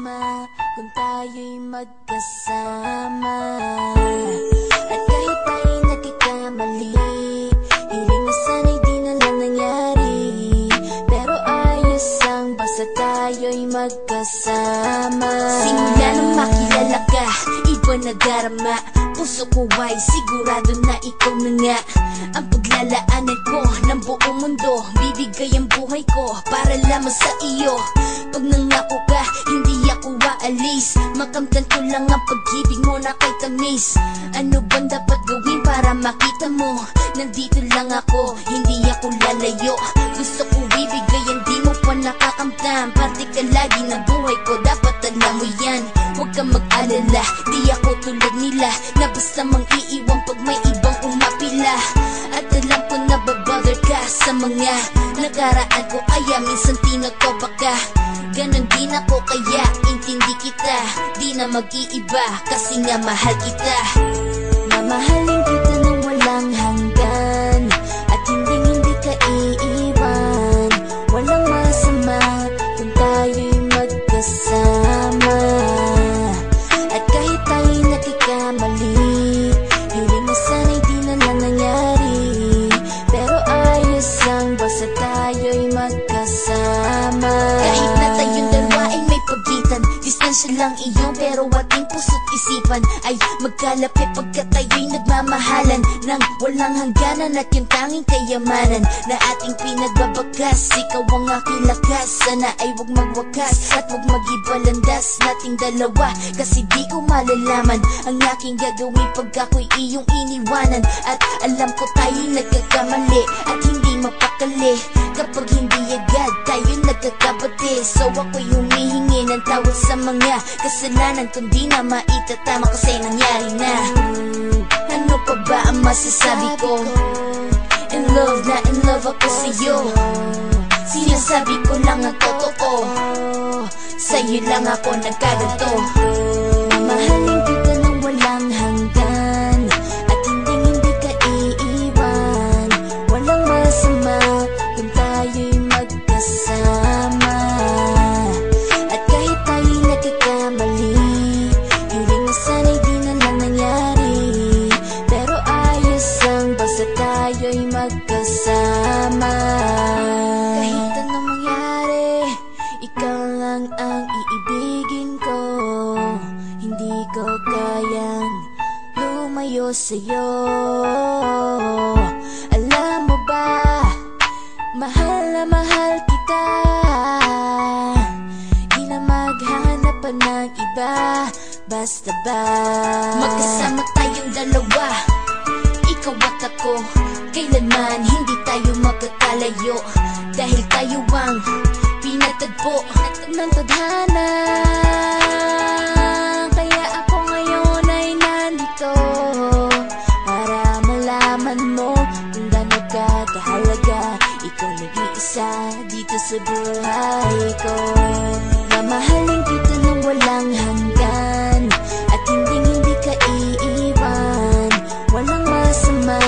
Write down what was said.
masama kung tayo'y magkasama. At kahit tayo'y nagkakamali, hiling na sana'y di na lang nangyari. Pero ayos lang basta tayo'y magkasama. Simula nang makilala ka, iba na darama. Puso ko ay sigurado na ikaw na nga ang paglalaanan ko ng buong mundo. Bibigay ang buhay ko para lamang sa iyo. Pag nangako ka, hindi ako aalis. Makamtan ko lang ang pag-ibig mo na kay tamis. Ano bang dapat gawin para makita mo? Nandito lang ako, hindi ako lalayo. Gusto ko ibigay ang di mo pa nakakamtam. Parte ka lagi ng buhay ko, dapat alam mo yan. Huwag kang mag-alala, di ako tulad nila na basta mang iiwan pag may ibang umapila. At alam ko na babother ka sa mga nakaraan ko, kaya minsan tinatopa ka. Ganon din ako kaya intindi kita. Di na mag-iiba kasi nga mahal kita. Mamahalin kita nang walang hanggan at hindi ka iiwan. Walang masama kung tayo'y magkasama. At kahit tayo'y nagkakamali, hiling na sana'y di na lang nangyari. Pero ayos lang basta tayo'y magkasama. Kahit na tayong dalawa ay may pagitan, distansya lang iyon pero ating puso't isipan ay magkalapit pagkat tayo'y nagmamahalan ng walang hangganan. At yung tanging kayamanan na ating pinagbabakas, ikaw ang aking lakas. Sana ay huwag magwakas at huwag mag-ibalandas nating dalawa. Kasi di ko malalaman ang aking gagawin pag ako'y iyong iniwanan. At alam ko tayo'y nagkakamali at hindi mapakali kapag hindi agad tayo nagkakabati. So ako'y humihingi ng tawad sa mga kasalanan kung di na maitatama kasi nangyari na. Ano pa ba ang masasabi ko? In love na in love ako sa'yo. Sinasabi ko lang ang totoo, sa'yo lang ako nagkaganto. Mamahalin kita nang walang hanggan at hindi ka iiwan. Walang masama kung tayo'y magkasama. At kahit tayo'y nagkakamali, hiling na sana'y di na lang nangyari. Pero ayos lang basta tayo'y magkasama. Kahit anong mangyari, ikaw lang ang iibigin ko. Hindi ko kayang lumayo sa'yo. Alam mo ba, mahal na mahal kita. Di na maghanap pa ng iba, basta ba magkasama tayong dalawa, ikaw at ako. Kailanman hindi tayo magkakalayo dahil tayo ang pinatagpo ng tadhana. Kaya ako ngayon ay nandito para malaman mo kung gaano ka kahalaga. Ikaw nag-iisa dito sa buhay ko. Mamahalin kita nang walang hanggan at hindi ka iiwan. Walang masama